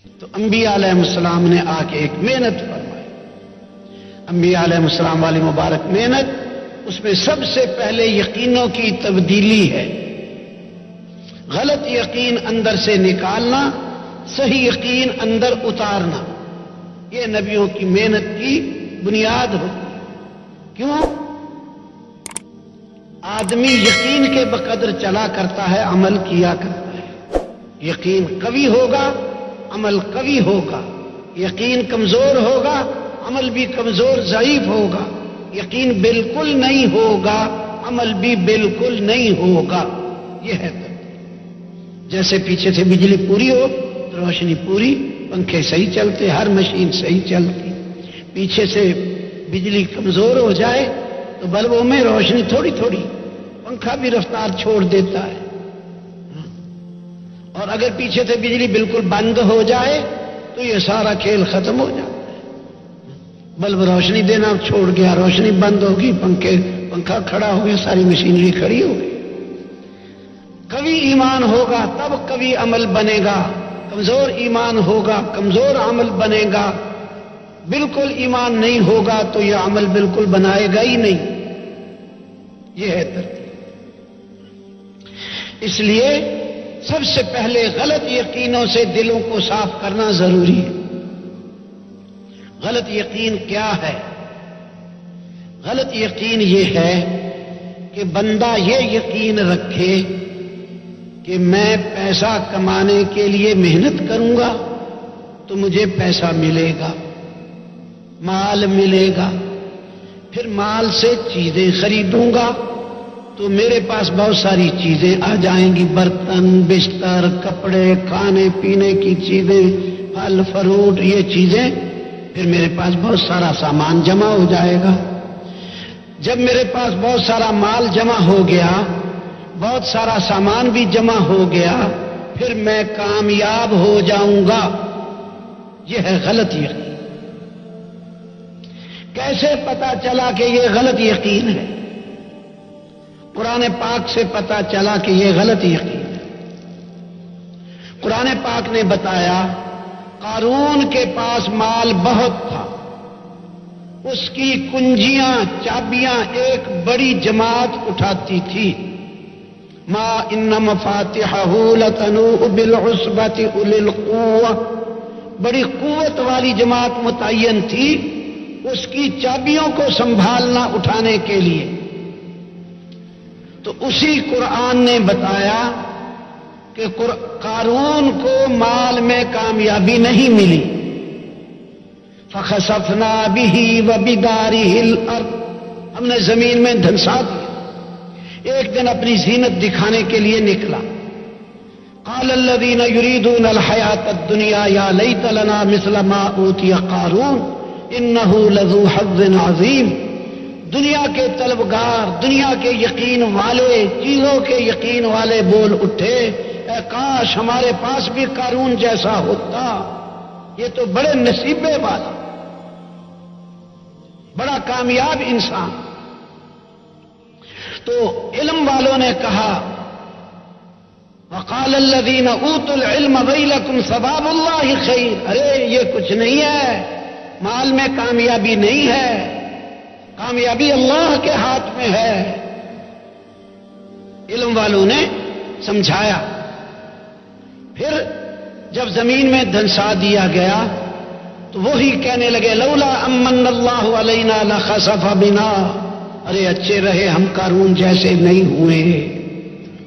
تو انبیاء علیہ السلام نے آ کے ایک محنت فرمائی. انبیاء علیہ السلام والی مبارک محنت، اس میں سب سے پہلے یقینوں کی تبدیلی ہے. غلط یقین اندر سے نکالنا، صحیح یقین اندر اتارنا، یہ نبیوں کی محنت کی بنیاد ہوتی ہے. کیوں؟ آدمی یقین کے بقدر چلا کرتا ہے، عمل کیا کرتا ہے. یقین قوی ہوگا، عمل قوی ہوگا. یقین کمزور ہوگا، عمل بھی کمزور ضعیف ہوگا. یقین بالکل نہیں ہوگا، عمل بھی بالکل نہیں ہوگا. یہ ہے جیسے پیچھے سے بجلی پوری ہو تو روشنی پوری، پنکھے صحیح چلتے، ہر مشین صحیح چلتی. پیچھے سے بجلی کمزور ہو جائے تو بلبوں میں روشنی تھوڑی تھوڑی، پنکھا بھی رفتار چھوڑ دیتا ہے. اور اگر پیچھے سے بجلی بالکل بند ہو جائے تو یہ سارا کھیل ختم ہو جاتا ہے. بلب روشنی دینا چھوڑ گیا، روشنی بند ہوگی، پنکھا کھڑا ہو گیا، ساری مشینری کھڑی ہو گئی. قوی ایمان ہوگا تب قوی عمل بنے گا، کمزور ایمان ہوگا کمزور عمل بنے گا. بالکل ایمان نہیں ہوگا تو یہ عمل بالکل بنائے گا ہی نہیں. یہ ہے ترتیب. اس لیے سب سے پہلے غلط یقینوں سے دلوں کو صاف کرنا ضروری ہے. غلط یقین کیا ہے؟ غلط یقین یہ ہے کہ بندہ یہ یقین رکھے کہ میں پیسہ کمانے کے لیے محنت کروں گا تو مجھے پیسہ ملے گا، مال ملے گا. پھر مال سے چیزیں خریدوں گا تو میرے پاس بہت ساری چیزیں آ جائیں گی، برتن، بستر، کپڑے، کھانے پینے کی چیزیں، پھل فروٹ، یہ چیزیں. پھر میرے پاس بہت سارا سامان جمع ہو جائے گا. جب میرے پاس بہت سارا مال جمع ہو گیا، بہت سارا سامان بھی جمع ہو گیا، پھر میں کامیاب ہو جاؤں گا. یہ ہے غلط یقین. کیسے پتا چلا کہ یہ غلط یقین ہے؟ قرآن پاک سے پتا چلا کہ یہ غلط یقین ہے. قرآن پاک نے بتایا قارون کے پاس مال بہت تھا، اس کی کنجیاں، چابیاں ایک بڑی جماعت اٹھاتی تھی. ما ان مفاتحہ لتنوء بالعصبۃ اولي القوة، بڑی قوت والی جماعت متعین تھی اس کی چابیوں کو سنبھالنا، اٹھانے کے لیے. تو اسی قرآن نے بتایا کہ قارون کو مال میں کامیابی نہیں ملی. فخسفنا به وبداره الارض، ہم نے زمین میں دھنسا دیا. ایک دن اپنی زینت دکھانے کے لیے نکلا. قال الذين يريدون الحياة الدنيا يا ليت لنا مثل ما اوتي قارون انه لذو حظ عظيم. دنیا کے طلبگار، دنیا کے یقین والے، چیزوں کے یقین والے بول اٹھے، اے کاش ہمارے پاس بھی قارون جیسا ہوتا، یہ تو بڑے نصیبے والا، بڑا کامیاب انسان. تو علم والوں نے کہا وقال الذين اوتوا العلم ويلكم ثواب الله خير. ارے یہ کچھ نہیں ہے، مال میں کامیابی نہیں ہے، کامیابی اللہ کے ہاتھ میں ہے. علم والوں نے سمجھایا. پھر جب زمین میں دھنسا دیا گیا تو وہی کہنے لگے لولا امن اللہ علینا لخسف بنا. ارے اچھے رہے ہم قارون جیسے نہیں ہوئے،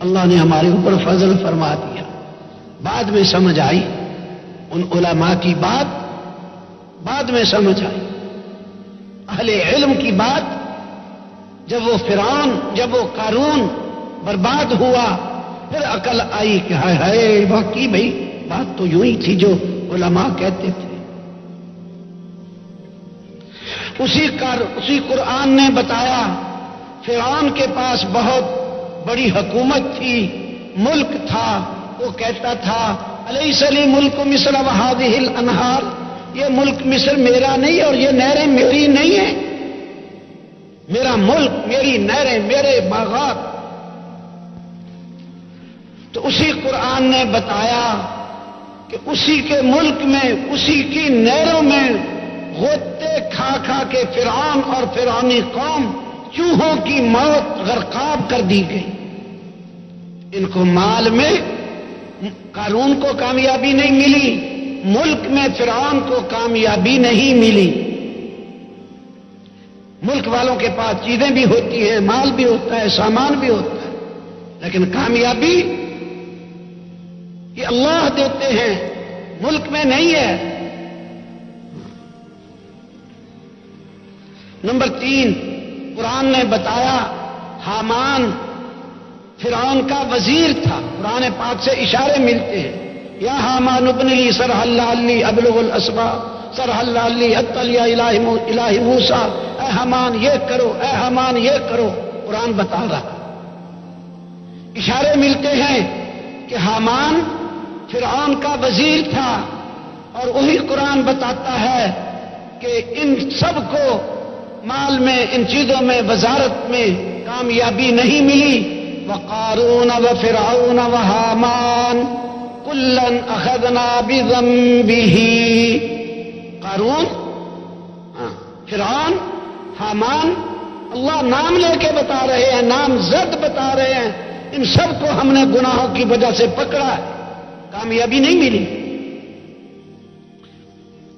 اللہ نے ہمارے اوپر فضل فرما دیا. بعد میں سمجھ آئی ان علماء کی بات، بعد میں سمجھ آئی اہل علم کی بات. جب وہ فرعون، جب وہ قارون برباد ہوا، پھر عقل آئی کہ ہائے ہائے واقعی بھائی بات تو یوں ہی تھی جو علماء کہتے تھے. اسی قرآن نے بتایا فرعون کے پاس بہت بڑی حکومت تھی، ملک تھا. وہ کہتا تھا الیس لی ملک مصر وہذہ الانہار، یہ ملک مصر میرا نہیں اور یہ نہریں میری نہیں ہیں، میرا ملک، میری نہریں، میرے باغات. تو اسی قرآن نے بتایا کہ اسی کے ملک میں اسی کی نہروں میں غوطے کھا کھا کے فرعون اور فرعونی قوم چوہوں کی موت غرقاب کر دی گئی. ان کو مال میں قارون کو کامیابی نہیں ملی، ملک میں فرعون کو کامیابی نہیں ملی. ملک والوں کے پاس چیزیں بھی ہوتی ہیں، مال بھی ہوتا ہے، سامان بھی ہوتا ہے، لیکن کامیابی یہ اللہ دیتے ہیں، ملک میں نہیں ہے. نمبر 3، قرآن نے بتایا حامان فرعون کا وزیر تھا. قرآن پاک سے اشارے ملتے ہیں. یا حامان ابن لی صرحا لعلی ابلغ الاسباب صرحا لعلی اطلع الہ موسیٰ. اے حامان یہ کرو، اے حامان یہ کرو. قرآن بتا رہا. اشارے ملتے ہیں کہ حامان فرعون کا وزیر تھا، اور وہی قرآن بتاتا ہے کہ ان سب کو مال میں، ان چیزوں میں، وزارت میں کامیابی نہیں ملی. وقارون وفرعون وحامان کلا اخذنا بذنبہ. قارون، فرعون، حامان، اللہ نام لے کے بتا رہے ہیں، نام زد بتا رہے ہیں. ان سب کو ہم نے گناہوں کی وجہ سے پکڑا ہے، کامیابی نہیں ملی.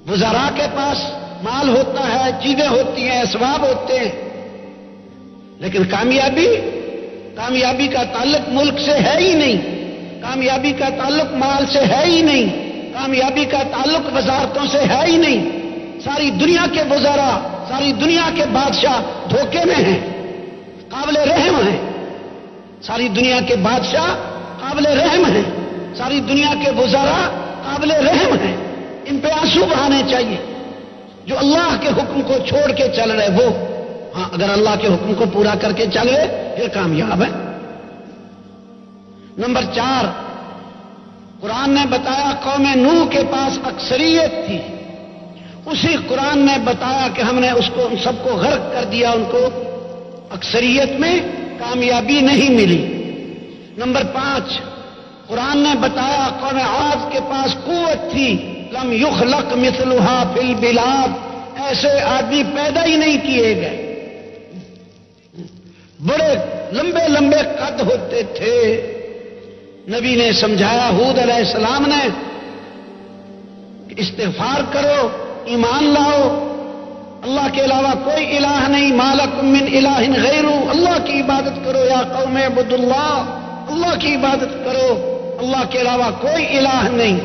وزراء کے پاس مال ہوتا ہے، چیزیں ہوتی ہیں، اسباب ہوتے ہیں، لیکن کامیابی کا تعلق ملک سے ہے ہی نہیں، کامیابی کا تعلق مال سے ہے ہی نہیں، کامیابی کا تعلق وزارتوں سے ہے ہی نہیں. ساری دنیا کے وزراء، ساری دنیا کے بادشاہ دھوکے میں ہیں، قابل رحم ہیں. ساری دنیا کے بادشاہ قابل رحم ہیں، ساری دنیا کے وزراء قابل رحم ہیں. ان پہ آنسو بہانے چاہیے. جو اللہ کے حکم کو چھوڑ کے چل رہے وہ، ہاں اگر اللہ کے حکم کو پورا کر کے چل رہے پھر کامیاب ہے. نمبر 4، قرآن نے بتایا قوم نوح کے پاس اکثریت تھی. اسی قرآن نے بتایا کہ ہم نے اس کو ان سب کو غرق کر دیا، ان کو اکثریت میں کامیابی نہیں ملی. نمبر 5، قرآن نے بتایا قوم عاد کے پاس قوت تھی. لم یخلق مثلها فی البلاد، ایسے آدمی پیدا ہی نہیں کیے گئے. بڑے لمبے لمبے قد ہوتے تھے. نبی نے سمجھایا، ہود علیہ السلام نے، کہ استغفار کرو، ایمان لاؤ، اللہ کے علاوہ کوئی الہ نہیں. ما لکم من الہ غیرہ، اللہ کی عبادت کرو. یا قوم اعبدوا اللہ، اللہ کی عبادت کرو، اللہ کے علاوہ کوئی الہ نہیں.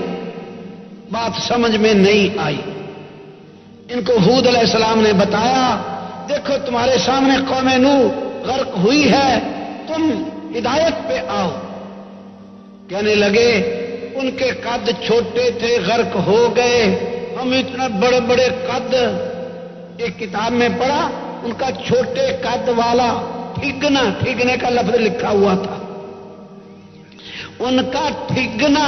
بات سمجھ میں نہیں آئی. ان کو ہود علیہ السلام نے بتایا، دیکھو تمہارے سامنے قوم نوح غرق ہوئی ہے، تم ہدایت پہ آؤ. کہنے لگے ان کے قد چھوٹے تھے، غرق ہو گئے. ہم اتنے بڑے بڑے قد، ایک کتاب میں پڑھا ان کا چھوٹے قد والا ٹھگنے کا لفظ لکھا ہوا تھا. ان کا ٹھگنا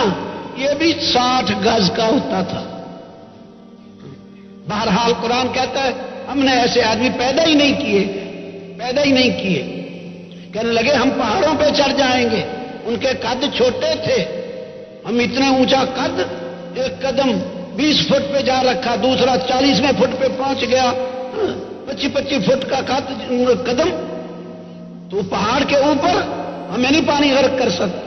یہ بھی 60 گز کا ہوتا تھا. بہرحال قرآن کہتا ہے ہم نے ایسے آدمی پیدا ہی نہیں کیے. کہنے لگے ہم پہاڑوں پہ چڑھ جائیں گے. ان کے قد چھوٹے تھے، ہم اتنے اونچا قد، ایک قدم 20 فٹ پہ جا رکھا، دوسرا 40ویں فٹ پہ پہنچ گیا، 25 فٹ کا قدم. تو پہاڑ کے اوپر ہمیں نہیں پانی غرق کر سکتا.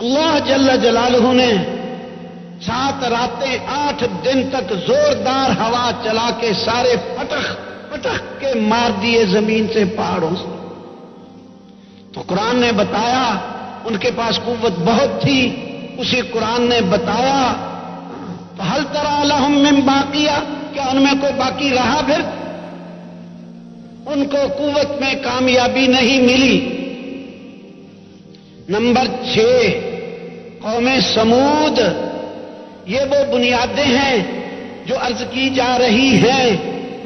اللہ جل جلالہ نے 7 راتیں 8 دن تک زوردار ہوا چلا کے سارے پٹخ کے مار دیے زمین سے، پہاڑوں سے. تو قرآن نے بتایا ان کے پاس قوت بہت تھی. اسی قرآن نے بتایا فَهَلْ تَرَىٰ لَهُم مِّن بَاقِيَةٍ، کیا ان میں کوئی باقی رہا؟ پھر ان کو قوت میں کامیابی نہیں ملی. نمبر 6، قوم سمود. یہ وہ بنیادیں ہیں جو عرض کی جا رہی ہیں،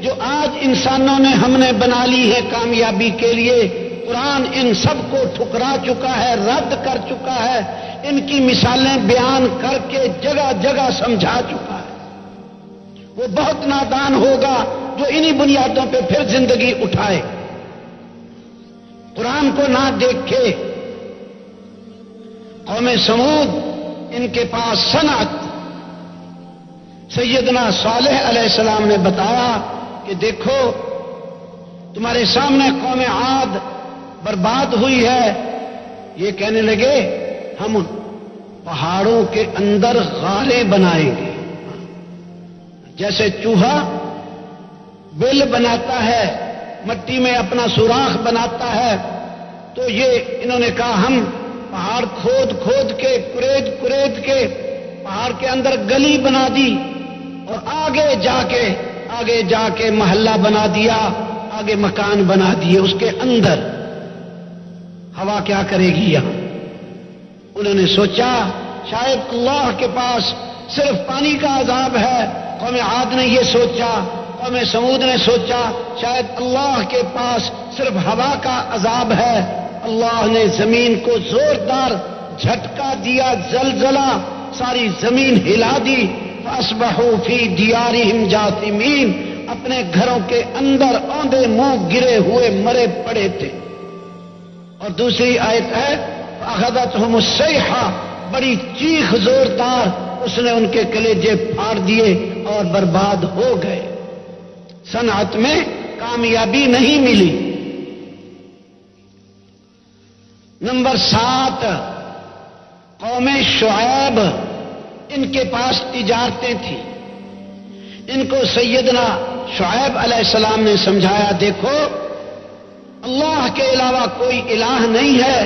جو آج انسانوں نے ہم نے بنا لی ہے کامیابی کے لیے. قرآن ان سب کو ٹھکرا چکا ہے، رد کر چکا ہے، ان کی مثالیں بیان کر کے جگہ جگہ سمجھا چکا ہے. وہ بہت نادان ہوگا جو انہی بنیادوں پہ پھر زندگی اٹھائے، قرآن کو نہ دیکھے. قوم سمود ان کے پاس صنعت. سیدنا صالح علیہ السلام نے بتایا کہ دیکھو تمہارے سامنے قوم عاد برباد ہوئی ہے. یہ کہنے لگے ہم پہاڑوں کے اندر غاریں بنائیں گے. جیسے چوہا بل بناتا ہے, مٹی میں اپنا سوراخ بناتا ہے, تو یہ انہوں نے کہا ہم پہاڑ کھود کھود کے کرید کے پہاڑ کے اندر گلی بنا دی اور آگے جا کے محلہ بنا دیا, آگے مکان بنا دیے اس کے اندر. ہوا کیا کرے گی یہاں؟ انہوں نے سوچا شاید اللہ کے پاس صرف پانی کا عذاب ہے. قوم عاد نے یہ سوچا, قوم سمود نے سوچا شاید اللہ کے پاس صرف ہوا کا عذاب ہے. اللہ نے زمین کو زوردار جھٹکا دیا, زلزلہ, ساری زمین ہلا دی. فاصبحوا فی دیارہم جاثمین, اپنے گھروں کے اندر اوندے منہ گرے ہوئے مرے پڑے تھے. اور دوسری آیت ہے فاخذتہم الصیحہ, بڑی چیخ زوردار, اس نے ان کے کلیجے پھاڑ دیے اور برباد ہو گئے. صنعت میں کامیابی نہیں ملی. نمبر 7 قوم شعیب, ان کے پاس تجارتیں تھیں. ان کو سیدنا شعیب علیہ السلام نے سمجھایا دیکھو اللہ کے علاوہ کوئی الہ نہیں ہے,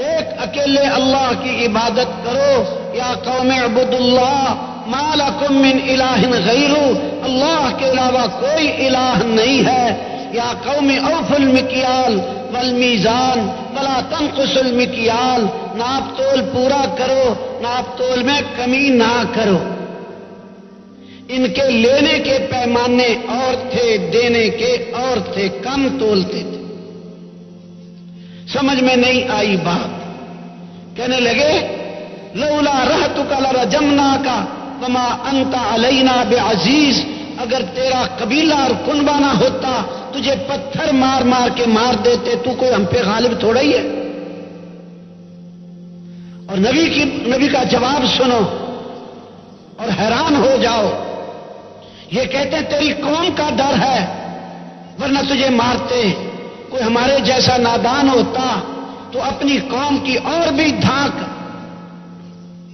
ایک اکیلے اللہ کی عبادت کرو. یا قوم اعبدوا اللہ ما لکم من الہ غیرہ, اللہ کے علاوہ کوئی الہ نہیں ہے. یا قوم اوفوا المکیال والمیزان ولا تنقصوا المکیال, ناپ تول پورا کرو, ناپ تول میں کمی نہ کرو. ان کے لینے کے پیمانے اور تھے, دینے کے اور تھے, کم تولتے تھے. سمجھ میں نہیں آئی بات. کہنے لگے لولا رہتک لرجمناک وما انت علینا بعزیز, اگر تیرا قبیلہ اور کنبہ نہ ہوتا تجھے پتھر مار مار کے مار دیتے, تو کوئی ہم پہ غالب تھوڑا ہی ہے. اور نبی کا جواب سنو اور حیران ہو جاؤ. یہ کہتے تیری قوم کا ڈر ہے ورنہ تجھے مارتے. کوئی ہمارے جیسا نادان ہوتا تو اپنی قوم کی اور بھی دھاک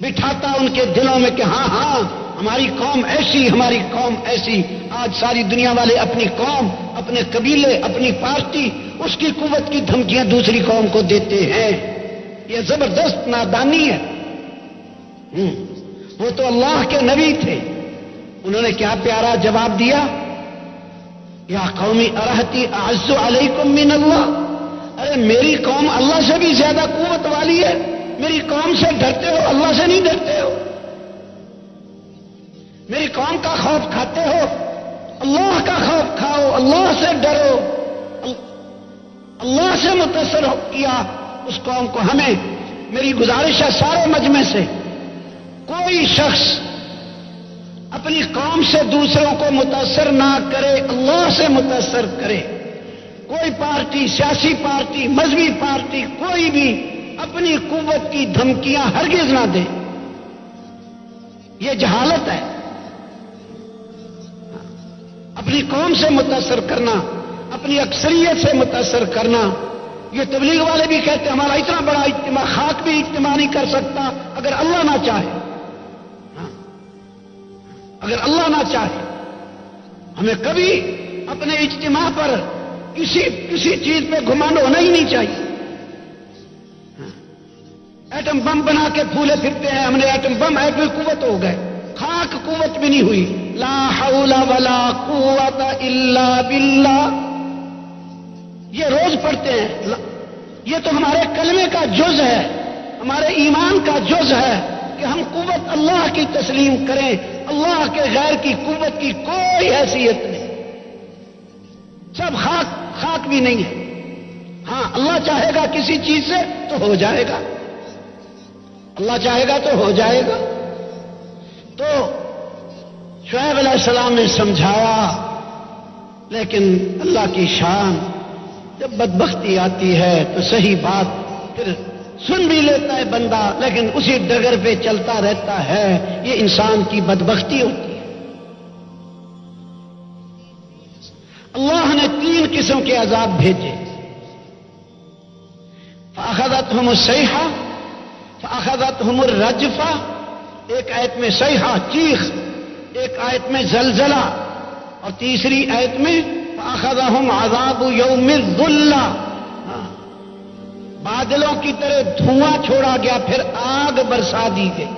بٹھاتا ان کے دلوں میں کہ ہاں ہماری قوم ایسی, ہماری قوم ایسی. آج ساری دنیا والے اپنی قوم, اپنے قبیلے, اپنی پارٹی, اس کی قوت کی دھمکیاں دوسری قوم کو دیتے ہیں. یہ زبردست نادانی ہے. وہ تو اللہ کے نبی تھے, انہوں نے کیا پیارا جواب دیا, یا قومی ارہتی اعز علیکم من اللہ, ارے میری قوم اللہ سے بھی زیادہ قوت والی ہے, میری قوم سے ڈرتے ہو, اللہ سے نہیں ڈرتے ہو. میری قوم کا خوف کھاتے ہو, اللہ کا خوف کھاؤ, اللہ سے ڈرو. اللہ سے متاثر کیا اس قوم کو. ہمیں میری گزارش ہے سارے مجمع سے, کوئی شخص اپنی قوم سے دوسروں کو متاثر نہ کرے, اللہ سے متاثر کرے. کوئی پارٹی, سیاسی پارٹی, مذہبی پارٹی, کوئی بھی اپنی قوت کی دھمکیاں ہرگز نہ دے. یہ جہالت ہے. اپنی قوم سے متاثر کرنا, اپنی اکثریت سے متاثر کرنا. یہ تبلیغ والے بھی کہتے ہیں ہمارا اتنا بڑا اجتماع, خاک بھی اجتماع نہیں کر سکتا اگر اللہ نہ چاہے. اگر اللہ نہ چاہے. ہمیں کبھی اپنے اجتماع پر کسی چیز پہ گھمنڈ ہونا ہی نہیں چاہیے. ایٹم بم بنا کے پھولے پھرتے ہیں, ہم نے ایٹم بم, ایٹمی قوت ہو گئے, خاک قوت بھی نہیں ہوئی. لا حول ولا قوت الا باللہ, یہ روز پڑھتے ہیں. یہ تو ہمارے کلمے کا جز ہے, ہمارے ایمان کا جز ہے کہ ہم قوت اللہ کی تسلیم کریں. اللہ کے غیر کی قوت کی کوئی حیثیت نہیں. سب خاک بھی نہیں ہے. ہاں اللہ چاہے گا کسی چیز سے تو ہو جائے گا, اللہ چاہے گا تو ہو جائے گا. تو شعیب علیہ السلام نے سمجھایا, لیکن اللہ کی شان, جب بدبختی آتی ہے تو صحیح بات پھر سن بھی لیتا ہے بندہ لیکن اسی ڈگر پہ چلتا رہتا ہے. یہ انسان کی بدبختی ہوتی ہے. اللہ نے 3 قسم کے عذاب بھیجے. فأخذتهم الصیحہ فأخذتهم الرجفہ، ایک آیت میں صیحہ چیخ، ایک آیت میں زلزلہ، اور تیسری آیت میں فأخذهم عذاب یوم الظلہ، بادلوں کی طرح دھواں چھوڑا گیا پھر آگ برسا دی گئی.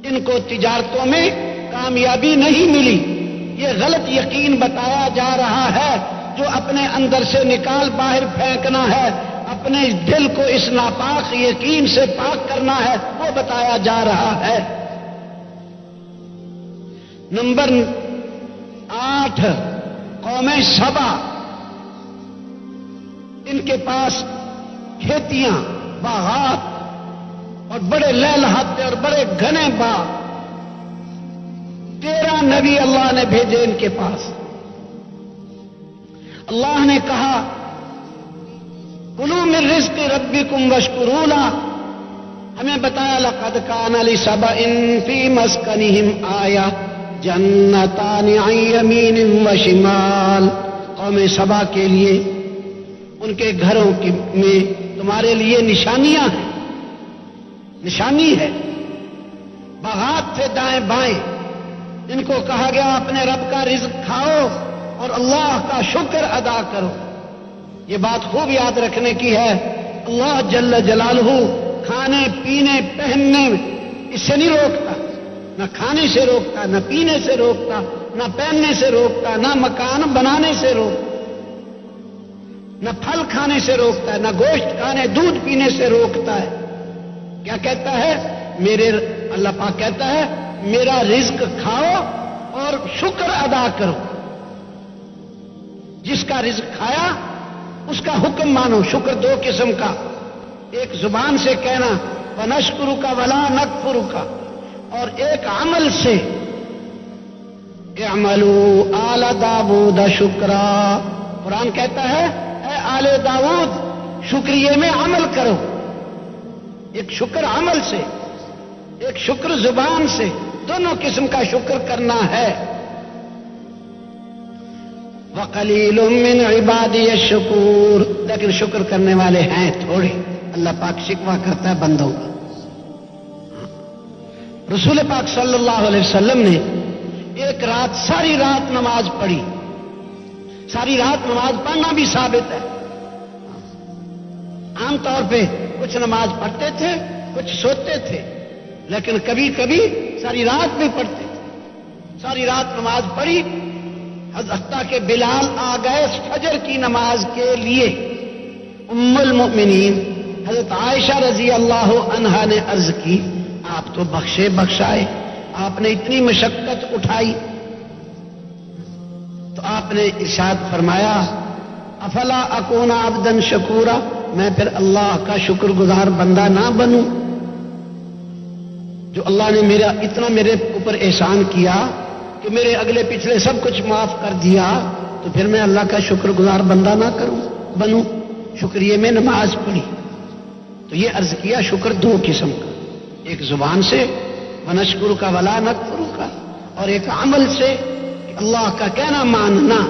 ان کو تجارتوں میں کامیابی نہیں ملی. یہ غلط یقین بتایا جا رہا ہے جو اپنے اندر سے نکال باہر پھینکنا ہے، اپنے دل کو اس ناپاک یقین سے پاک کرنا ہے، وہ بتایا جا رہا ہے. نمبر 8 قوم سبا، ان کے پاس کھیتیاں، باغات اور بڑے لہلہاتے اور بڑے گھنے باغ. 13 نبی اللہ نے بھیجے ان کے پاس. اللہ نے کہا کلوا من رزق ربکم واشکروا لہ. ہمیں بتایا لقد کان لسبأ فی مسکنہم آیہ جنتان عن یمین وشمال. قوم سبا کے لیے ان کے گھروں میں تمہارے لیے نشانیاں ہیں، نشانی ہے. باغات تھے دائیں بائیں. ان کو کہا گیا اپنے رب کا رزق کھاؤ اور اللہ کا شکر ادا کرو. یہ بات خوب یاد رکھنے کی ہے. اللہ جل جلالہ کھانے پینے پہننے اس سے نہیں روکتا، نہ کھانے سے روکتا، نہ پینے سے روکتا، نہ پہننے سے روکتا، نہ مکان بنانے سے روکتا، نہ پھل کھانے سے روکتا ہے، نہ گوشت کھانے دودھ پینے سے روکتا ہے. کیا کہتا ہے؟ اللہ پاک کہتا ہے میرا رزق کھاؤ اور شکر ادا کرو. جس کا رزق کھایا اس کا حکم مانو. شکر 2 قسم کا، ایک زبان سے کہنا وَنَشْكُرُكَ وَلَا نَكْفُرُكَ، اور ایک عمل سے اعملوا آل داود شکرا. قرآن کہتا ہے اے آل داود شکریے میں عمل کرو. ایک شکر عمل سے، ایک شکر زبان سے، دونوں قسم کا شکر کرنا ہے. وَقَلِيلٌ مِّنْ عِبَادِيَ الشُّكُورُ، لیکن شکر کرنے والے ہیں تھوڑے. اللہ پاک شکوہ کرتا ہے بندوں کا. رسول پاک صلی اللہ علیہ وسلم نے ایک رات ساری رات نماز پڑھی. ساری رات نماز پڑھنا بھی ثابت ہے. عام طور پہ کچھ نماز پڑھتے تھے کچھ سوتے تھے، لیکن کبھی کبھی ساری رات بھی پڑھتے تھے. ساری رات نماز پڑھی. حتیٰ کہ بلال آ گئے فجر کی نماز کے لیے. ام المؤمنین حضرت عائشہ رضی اللہ عنہا نے عرض کی آپ تو بخشے بخشائے، آپ نے اتنی مشقت اٹھائی. تو آپ نے ارشاد فرمایا افلا اکون عبدا شکورا، میں پھر اللہ کا شکر گزار بندہ نہ بنوں؟ جو اللہ نے اتنا میرے اوپر احسان کیا کہ میرے اگلے پچھلے سب کچھ معاف کر دیا، تو پھر میں اللہ کا شکر گزار بندہ نہ بنوں؟ شکریہ میں نماز پڑھی. تو یہ عرض کیا شکر 2 قسم کا، ایک زبان سے وَنَشْكُرُكَ وَلَا نَكْفُرُكَ، اور ایک عمل سے اللہ کا کہنا ماننا.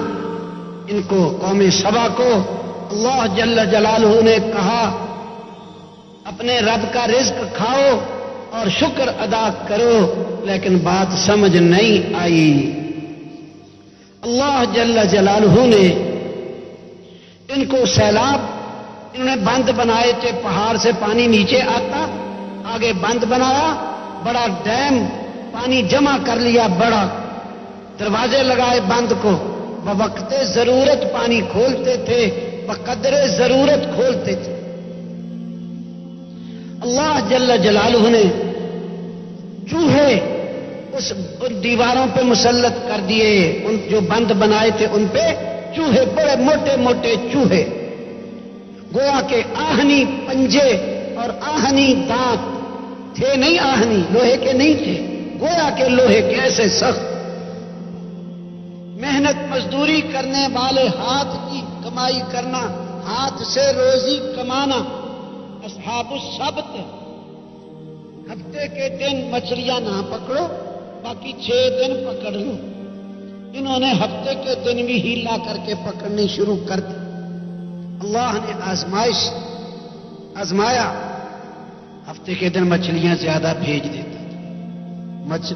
ان کو قوم سبا کو اللہ جل جلالہ نے کہا اپنے رب کا رزق کھاؤ اور شکر ادا کرو، لیکن بات سمجھ نہیں آئی. اللہ جل جلالہ نے ان کو سیلاب، انہوں نے بند بنائے تھے، پہاڑ سے پانی نیچے آتا، آگے بند بنایا، بڑا ڈیم پانی جمع کر لیا، بڑا دروازے لگائے بند کو، بوقت ضرورت پانی کھولتے تھے، بقدر ضرورت کھولتے تھے. اللہ جل جلالہ نے چوہے ان دیواروں پہ مسلط کر دیے، ان جو بند بنائے تھے ان پہ چوہے، بڑے موٹے موٹے چوہے، گویا کے آہنی پنجے اور آہنی دانت تھے، نہیں آہنی لوہے کے نہیں تھے، گویا کے لوہے کے ایسے سخت. محنت مزدوری کرنے والے، ہاتھ کی کمائی کرنا، ہاتھ سے روزی کمانا، اصحاب السبت، ہفتے کے دن مچھلیاں نہ پکڑو، باقی 6 دن پکڑ لو۔ انہوں نے ہفتے کے دن بھی ہیلا کر کے پکڑنی شروع کر دی۔ اللہ نے آزمایا، ہفتے کے دن مچھلیاں زیادہ بھیج دیتا تھا،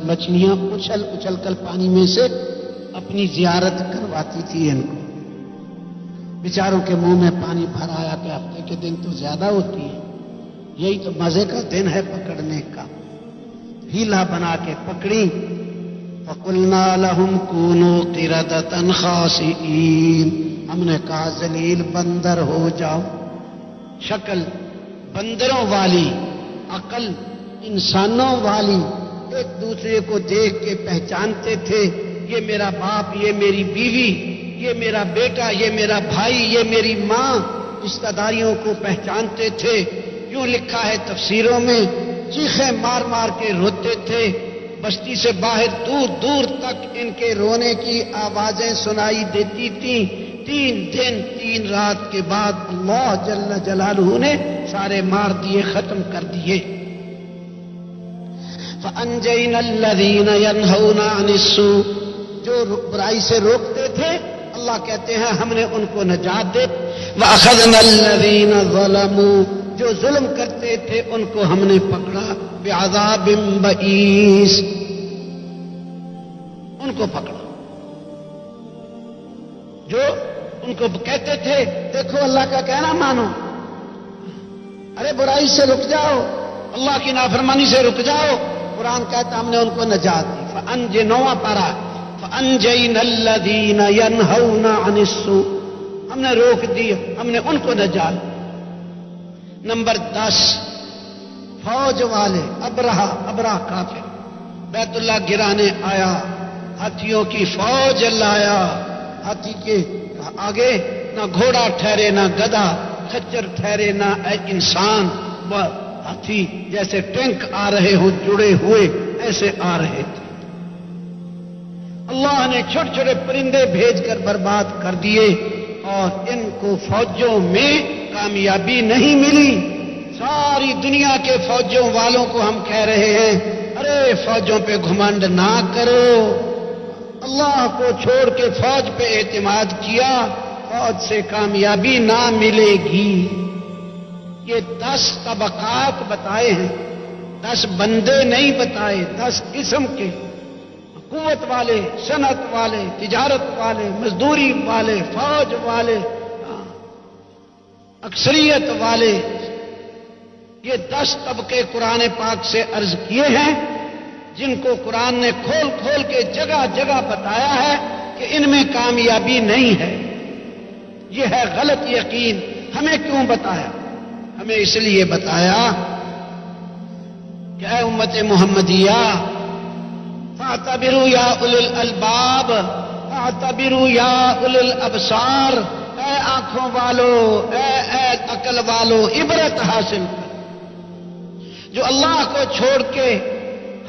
مچھلیاں اچھل اچھل کر پانی میں سے اپنی زیارت کرواتی تھی ان کو۔ بیچاروں کے منہ میں پانی بھر آیا کہ ہفتے کے دن تو زیادہ ہوتی ہے، یہی تو مزے کا دن ہے پکڑنے کا۔ ہیلا بنا کے پکڑی۔ فَقُلْنَا لَهُمْ كُونُوا قِرَدَةً خَاسِئِينَ، ہم نے کہا ذلیل بندر ہو جاؤ۔ شکل بندروں والی، عقل انسانوں والی، ایک دوسرے کو دیکھ کے پہچانتے تھے، یہ میرا باپ، یہ میری بیوی، یہ میرا بیٹا، یہ میرا بھائی، یہ میری ماں، رشتہ داریوں کو پہچانتے تھے۔ یوں لکھا ہے تفسیروں میں، چیخیں مار مار کے روتے تھے، بستی سے باہر دور دور تک ان کے رونے کی آوازیں سنائی دیتی تھیں۔ 3 دن 3 رات کے بعد اللہ جل جلالہ نے سارے مار دیے، ختم کر دیے۔ فَأَنْجَيْنَا الَّذِينَ يَنْهَوْنَ عَنِ السُّوءِ، جو برائی سے روکتے تھے اللہ کہتے ہیں ہم نے ان کو نجات دے۔ وَأَخَذْنَا الَّذِينَ ظَلَمُوا، جو ظلم کرتے تھے ان کو ہم نے پکڑا۔ بعذاب بئیس، ان کو پکڑا، جو ان کو کہتے تھے دیکھو اللہ کا کہنا مانو، ارے برائی سے رک جاؤ، اللہ کی نافرمانی سے رک جاؤ، قرآن کہتا ہم نے ان کو نجات دی۔ فَأَنْجَيْنَا پارا فَأَنْجَيْنَا الَّذِينَ يَنْهَوْنَ عَنِ السُّوءِ، ہم نے روک دی، ہم نے ان کو نجات دی۔ نمبر 10، فوج والے ابرہ کافر بیت اللہ گرانے آیا، ہاتھیوں کی فوج لایا، ہاتھی کے آگے نہ گھوڑا ٹھہرے نہ گدھا، خچر ٹھہرے نہ انسان، ہاتھی جیسے ٹینک آ رہے ہوں جڑے ہوئے ایسے آ رہے تھے۔ اللہ نے چھوٹے چھوٹے پرندے بھیج کر برباد کر دیے، اور ان کو فوجوں میں کامیابی نہیں ملی۔ ساری دنیا کے فوجوں والوں کو ہم کہہ رہے ہیں ارے فوجوں پہ گھمنڈ نہ کرو، اللہ کو چھوڑ کے فوج پہ اعتماد کیا، فوج سے کامیابی نہ ملے گی۔ یہ 10 طبقات بتائے ہیں، 10 بندے نہیں بتائے، 10 قسم کے، قوت والے، صنعت والے، تجارت والے، مزدوری والے، فوج والے، اکثریت والے، یہ 10 طبقے قرآن پاک سے عرض کیے ہیں، جن کو قرآن نے کھول کھول کے جگہ جگہ بتایا ہے کہ ان میں کامیابی نہیں ہے۔ یہ ہے غلط یقین۔ ہمیں کیوں بتایا؟ ہمیں اس لیے بتایا کہ اے امت محمدیہ، فاعتبروا یا اولی الالباب، فاعتبروا یا اولی الابصار، اے آنکھوں والو، اے عقل والو، عبرت حاصل کر۔ جو اللہ کو چھوڑ کے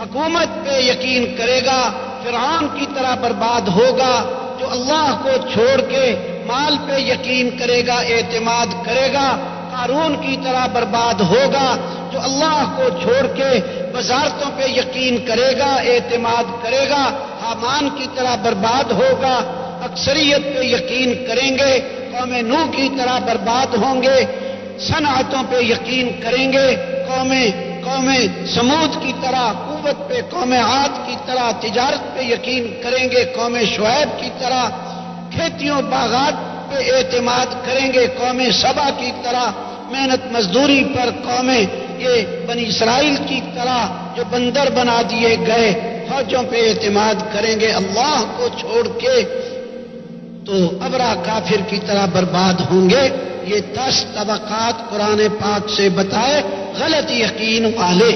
حکومت پہ یقین کرے گا فرعون کی طرح برباد ہوگا، جو اللہ کو چھوڑ کے مال پہ یقین کرے گا، اعتماد کرے گا، قارون کی طرح برباد ہوگا، جو اللہ کو چھوڑ کے وزارتوں پہ یقین کرے گا، اعتماد کرے گا، حامان کی طرح برباد ہوگا۔ اکثریت پہ یقین کریں گے، قوم نوح کی طرح برباد ہوں گے۔ صنعتوں پہ یقین کریں گے، قوم سمود کی طرح، قوت پہ قوم عاد کی طرح، تجارت پہ یقین کریں گے قوم شعیب کی طرح، کھیتیوں باغات پہ اعتماد کریں گے قوم سبا کی طرح، محنت مزدوری پر قوم یہ بنی اسرائیل کی طرح جو بندر بنا دیے گئے، فوجوں پہ اعتماد کریں گے اللہ کو چھوڑ کے، تو ابرا کافر کی طرح برباد ہوں گے۔ یہ 10 طبقات قرآن پاک سے بتائے غلط یقین والے۔